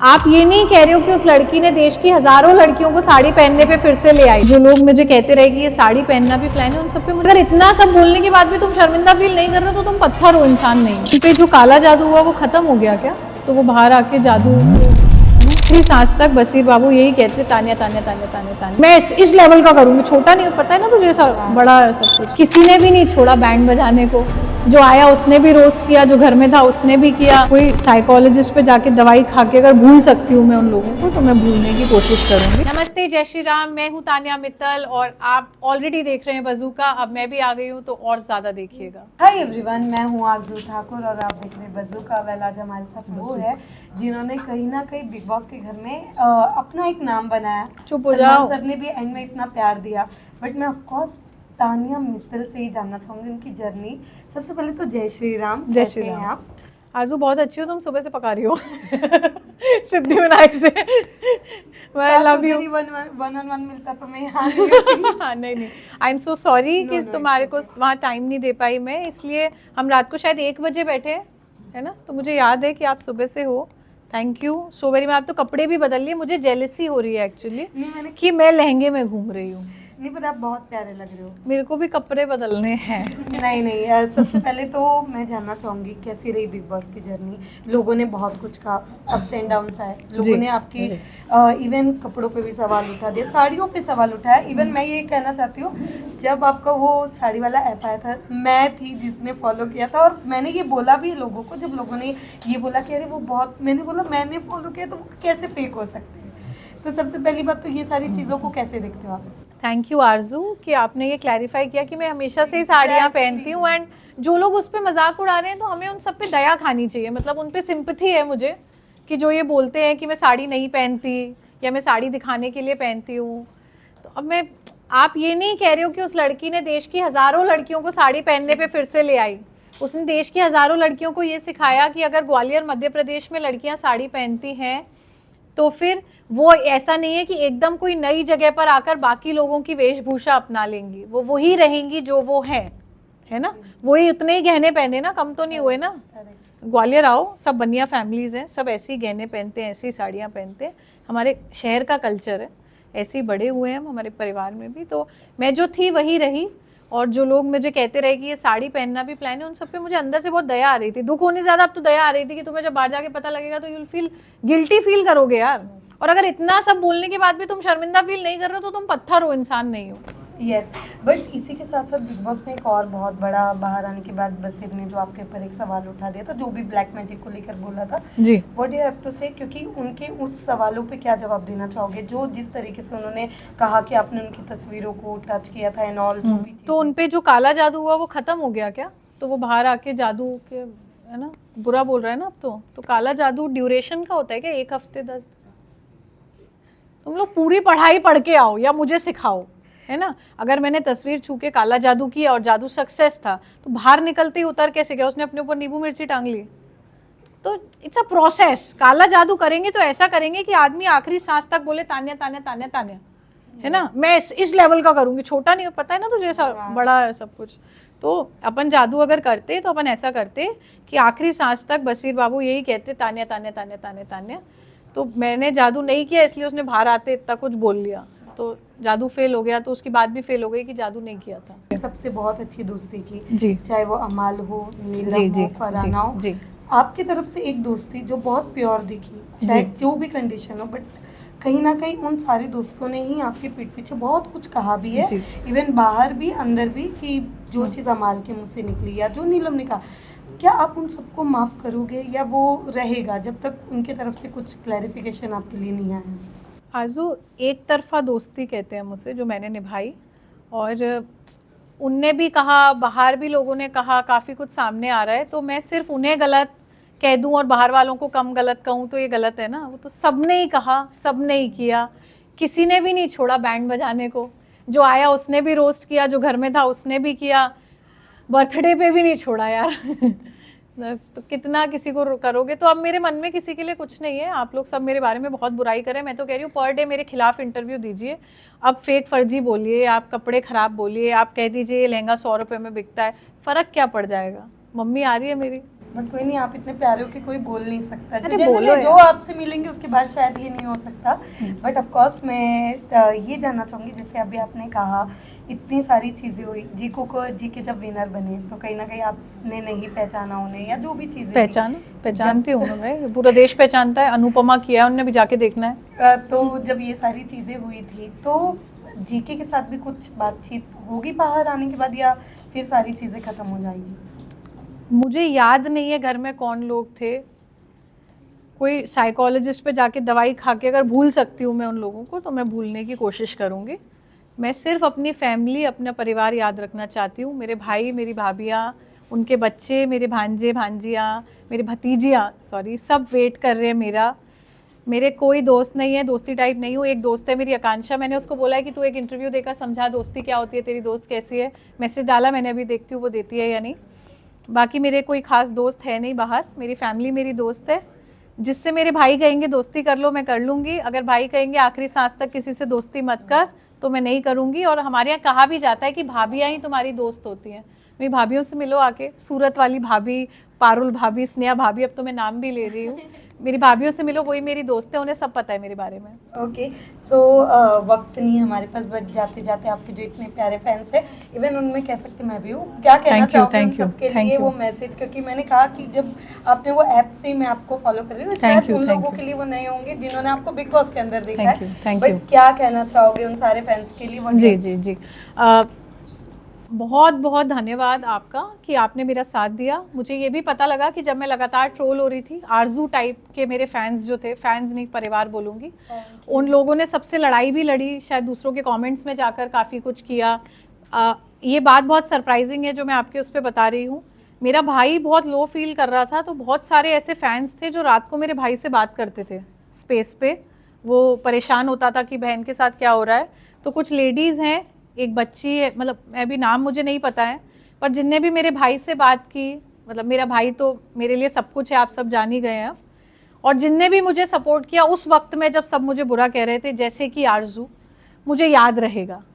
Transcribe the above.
आप ये नहीं कह रहे हो कि उस लड़की ने देश की हजारों लड़कियों को साड़ी पहनने पे फिर से ले आई। जो लोग मुझे कहते रहे कि ये साड़ी पहनना भी प्लान है, उन सब पे मुझे अगर इतना सब बोलने के बाद भी तुम शर्मिंदा फील नहीं कर रहे हो तो तुम पत्थर हो, इंसान नहीं हो। उन पे जो काला जादू हुआ वो खत्म हो गया क्या? तो वो बाहर आके जादू फिर आज तक बशीर बाबू यही कहते तानिया तानिया तानिया तानिया तानिया। मैं इस लेवल का करूंगी, छोटा नहीं, पता है ना तुझे, बड़ा सब कुछ। किसी ने भी नहीं छोड़ा बैंड बजाने को, जो आया उसने भी रोस्ट किया, जो घर में था उसने भी किया। कोई साइकोलॉजिस्ट पे जाके दवाई खा के अगर भूल सकती हूँ मैं उन लोगों को, तो मैं भूलने की कोशिश करूंगी। नमस्ते, जय श्री राम, मैं हूँ तानिया मित्तल और आप ऑलरेडी देख रहे हैं बज़ूका। अब मैं भी आ गई हूँ तो और ज्यादा देखिएगा। हाय एवरीवन, मैं हूँ आरजू ठाकुर और आप देख रहे हैं बज़ूका। वेल, आज हमारे साथ वो है जिन्होंने कहीं ना कहीं बिग बॉस के घर में अपना एक नाम बनाया। चुप हो जाओ। सलमान सर ने भी एंड में इतना प्यार दिया, बट मैं ऑफ कोर्स तानिया मित्तल से ही जानना चाहूंगी उनकी जर्नी। सबसे पहले तो जय श्री राम। जय श्री राम। आप आरजू बहुत अच्छी हो, तुम सुबह से पका रही हो सिद्धिविनायक से। मैं love you. One on one मिलता तो मैं यहाँ नहीं होती। नहीं, आई एम सो सॉरी कि तुम्हारे को वहाँ टाइम नहीं दे पाई मैं, इसलिए हम रात को शायद 1 बजे बैठे, है ना? तो मुझे याद है कि आप सुबह से हो। Thank you so very much. आप तो कपड़े भी बदल लिए, मुझे जेलसी हो रही है एक्चुअली कि मैं लहंगे में घूम रही हूँ। नहीं, पर आप बहुत प्यारे लग रहे हो। मेरे को भी कपड़े बदलने हैं। नहीं, सबसे पहले तो मैं जानना चाहूंगी कैसी रही बिग बॉस की जर्नी। लोगों ने बहुत कुछ कहा, अप्स एंड डाउन्स आए, लोगों ने आपकी इवन कपड़ों पे भी सवाल उठा दिया, साड़ियों पे सवाल उठाया। इवन मैं ये कहना चाहती हूँ, जब आपका वो साड़ी वाला ऐप आया था, मैं थी जिसने फॉलो किया था और मैंने ये बोला भी लोगों को। जब लोगों ने ये बोला कि अरे वो बहुत, मैंने बोला मैंने फॉलो किया तो वो कैसे फेक हो सकते हैं। तो सबसे पहली बात तो ये सारी चीज़ों को कैसे देखते हो आप? थैंक यू आरजू कि आपने ये क्लैरिफाई किया कि मैं हमेशा से ही साड़ियाँ पहनती हूँ। एंड जो लोग उस पर मजाक उड़ा रहे हैं तो हमें उन सब पे दया खानी चाहिए, मतलब उन पे सिंपैथी है मुझे, कि जो ये बोलते हैं कि मैं साड़ी नहीं पहनती या मैं साड़ी दिखाने के लिए पहनती हूँ। तो अब मैं, आप ये नहीं कह रहे हो कि उस लड़की ने देश की हज़ारों लड़कियों को साड़ी पहनने पर फिर से ले आई। उसने देश की हज़ारों लड़कियों को ये सिखाया कि अगर ग्वालियर मध्य प्रदेश में लड़कियाँ साड़ी पहनती हैं तो फिर वो ऐसा नहीं है कि एकदम कोई नई जगह पर आकर बाकी लोगों की वेशभूषा अपना लेंगी, वो वही रहेंगी जो वो है ना? वही उतने ही गहने पहने ना, कम तो नहीं हुए ना। ग्वालियर आओ, सब बनिया फैमिलीज हैं, सब ऐसे ही गहने पहनते हैं, ऐसी ही साड़ियाँ पहनते हैं। हमारे शहर का कल्चर है, ऐसे ही बड़े हुए हैं हम, हमारे परिवार में भी। तो मैं जो थी वही रही। और जो लोग मुझे कहते रहे कि ये साड़ी पहनना भी प्लान है, उन सब पे मुझे अंदर से बहुत दया आ रही थी। दुख होने ज़्यादा अब तो दया आ रही थी कि तुम्हें जब बाहर जाके पता लगेगा तो यूल फील गिल्टी फील करोगे यार। और अगर इतना सब बोलने के बाद भी तुम शर्मिंदा फील नहीं कर रहे हो तो तुम पत्थर हो, इंसान नहीं हो। यस, बट इसी के साथ साथ बिग बॉस में एक और बहुत बड़ा बाहर आने के बाद बशीर ने जो आपके ऊपर एक सवाल उठा दिया था, जो भी ब्लैक मैजिक को लेकर बोला था जी, व्हाट यू हैव टू से, क्योंकि उनके उस सवालों पे क्या जवाब देना चाहोगे? जो जिस तरीके से उन्होंने कहा कि आपने उनकी तस्वीरों को टच किया था एंड ऑल, जो भी तो उन पे जो काला जादू हुआ वो खत्म हो गया क्या? तो वो बाहर आके जादू के, है ना, बुरा बोल रहा है ना अब तो काला जादू ड्यूरेशन का होता है क्या? 1 हफ्ते 10? तुम लोग पूरी पढ़ाई पढ़ के आओ या मुझे सिखाओ, है ना? अगर मैंने तस्वीर छू के काला जादू किया और जादू सक्सेस था तो बाहर निकलते ही उतर कैसे गया? उसने अपने ऊपर नींबू मिर्ची टांग ली। तो इट्स अ प्रोसेस। काला जादू करेंगे तो ऐसा करेंगे कि आदमी आखिरी सांस तक बोले तान्या तान्या तान्या तान्या, है ना? मैं इस लेवल का करूंगी, छोटा नहीं, पता है ना तुझे, बड़ा है सब कुछ। तो अपन जादू अगर करते तो अपन ऐसा करते कि आखिरी सांस तक बशीर बाबू यही कहते तान्या तान्या तान्या तान्या तान्या। तो मैंने जादू नहीं किया इसलिए उसने बाहर आते इतना कुछ बोल लिया, तो जादू फेल हो गया। तो उसकी बात भी फेल हो गई कि जादू नहीं किया था। सबसे बहुत अच्छी दोस्ती की जी, चाहे वो अमाल हो, नीलम हो, फरहाना हो, जी, आपकी तरफ से एक दोस्ती जो बहुत प्योर दिखी, चाहे जो भी कंडीशन हो। बट कहीं ना कहीं उन सारे दोस्तों ने ही आपके पीठ पीछे बहुत कुछ कहा भी है, इवन बाहर भी अंदर भी, कि जो चीज़ अमाल के मुंह से निकली या जो नीलम ने कहा, क्या आप उन सबको माफ़ करोगे या वो रहेगा जब तक उनके तरफ से कुछ क्लैरिफिकेशन आपके लिए नहीं आया? आरजू, एक तरफा दोस्ती कहते हैं मुझसे जो मैंने निभाई, और उनने भी कहा, बाहर भी लोगों ने कहा, काफ़ी कुछ सामने आ रहा है। तो मैं सिर्फ उन्हें गलत कह दूं और बाहर वालों को कम गलत कहूं तो ये गलत है ना? वो तो सब ने ही कहा, सब ने ही किया, किसी ने भी नहीं छोड़ा बैंड बजाने को। जो आया उसने भी रोस्ट किया, जो घर में था उसने भी किया, बर्थडे पे भी नहीं छोड़ा यार तो कितना किसी को करोगे? तो अब मेरे मन में किसी के लिए कुछ नहीं है। आप लोग सब मेरे बारे में बहुत बुराई करें, मैं तो कह रही हूँ पर डे मेरे खिलाफ इंटरव्यू दीजिए। अब फेक फर्जी बोलिए, आप कपड़े खराब बोलिए, आप कह दीजिए ये लहंगा 100 रुपये में बिकता है, फ़र्क क्या पड़ जाएगा? मम्मी आ रही है मेरी, बट कोई नहीं, आप इतने प्यारे हो कि कोई बोल नहीं सकता। अरे तो बोलो जनरली जो यार। आपसे मिलेंगे उसके बाद शायद ये नहीं हो सकता। बट ऑफ कोर्स मैं ये जानना चाहूँगी, जैसे अभी आपने कहा इतनी सारी चीज़ें हुई, जीको को जीके जब विनर बने तो कहीं ना कहीं आपने नहीं पहचाना उन्हें, या जो भी चीज़ें थी। पहचानती हूँ मैं, पूरा देश पहचानता है। अनुपमा किया है उनने भी, जाके देखना है। तो जब ये सारी चीज़ें हुई थी तो जीके के साथ भी कुछ बातचीत होगी बाहर आने के बाद, या फिर सारी चीज़ें ख़त्म हो जाएगी? मुझे याद नहीं है घर में कौन लोग थे। कोई साइकोलॉजिस्ट पे जाके दवाई खा के अगर भूल सकती हूँ मैं उन लोगों को, तो मैं भूलने की कोशिश करूँगी। मैं सिर्फ अपनी फैमिली, अपना परिवार याद रखना चाहती हूँ। मेरे भाई, मेरी भाभियाँ, उनके बच्चे, मेरे भांजे भांजियाँ, मेरी भतीजियाँ, सॉरी, सब वेट कर रहे हैं मेरा। मेरे कोई दोस्त नहीं है, दोस्ती टाइप नहीं हूँ। एक दोस्त है मेरी, आकांक्षा, मैंने उसको बोला है कि तू एक इंटरव्यू देकर समझा दोस्ती क्या होती है, तेरी दोस्त कैसी है। मैसेज डाला मैंने, अभी देखती हूँ वो देती है या नहीं। बाकी मेरे कोई खास दोस्त है नहीं बाहर। मेरी फैमिली मेरी दोस्त है। जिससे मेरे भाई कहेंगे दोस्ती कर लो, मैं कर लूँगी। अगर भाई कहेंगे आखिरी सांस तक किसी से दोस्ती मत कर, तो मैं नहीं करूँगी। और हमारे यहाँ कहा भी जाता है कि भाभियाँ ही तुम्हारी दोस्त होती हैं। मेरी भाभियों से मिलो आके, सूरत वाली भाभी, पारुल भाभी, स्नेहा भाभी, अब तो मैं नाम भी ले रही हूँ। मेरी भाभियों से मिलो, वही मेरी दोस्त है, उन्हें सब पता है मेरे बारे में। ओके, सो वक्त नहीं है हमारे पास, बट जाते जाते आपके जो इतने प्यारे फैंस हैं, इवन उनमें कह सकते मैं भी हूँ, क्या कहना चाहोगे उन सबके लिए वो मैसेज? क्योंकि मैंने कहा कि जब आपने वो ऐप से मैं आपको फॉलो कर रही हूँ, शायद उन लोगों के लिए वो नए होंगे जिन्होंने आपको बिग बॉस के अंदर देखा है, बट क्या कहना चाहोगे उन सारे फैंस के लिए? जी जी जी, बहुत बहुत धन्यवाद आपका कि आपने मेरा साथ दिया। मुझे ये भी पता लगा कि जब मैं लगातार ट्रोल हो रही थी, आरजू टाइप के मेरे फैंस जो थे, फैंस नहीं परिवार बोलूँगी, उन लोगों ने सबसे लड़ाई भी लड़ी, शायद दूसरों के कमेंट्स में जाकर काफ़ी कुछ किया। ये बात बहुत सरप्राइजिंग है जो मैं आपके उस पर बता रही हूँ। मेरा भाई बहुत लो फील कर रहा था, तो बहुत सारे ऐसे फैंस थे जो रात को मेरे भाई से बात करते थे स्पेस पे। वो परेशान होता था कि बहन के साथ क्या हो रहा है। तो कुछ लेडीज़ हैं, एक बच्ची है, मतलब मैं भी नाम मुझे नहीं पता है, पर जिनने भी मेरे भाई से बात की, मतलब मेरा भाई तो मेरे लिए सब कुछ है, आप सब जान ही गए हैं। और जिनने भी मुझे सपोर्ट किया उस वक्त में जब सब मुझे बुरा कह रहे थे, जैसे कि आरजू, मुझे याद रहेगा।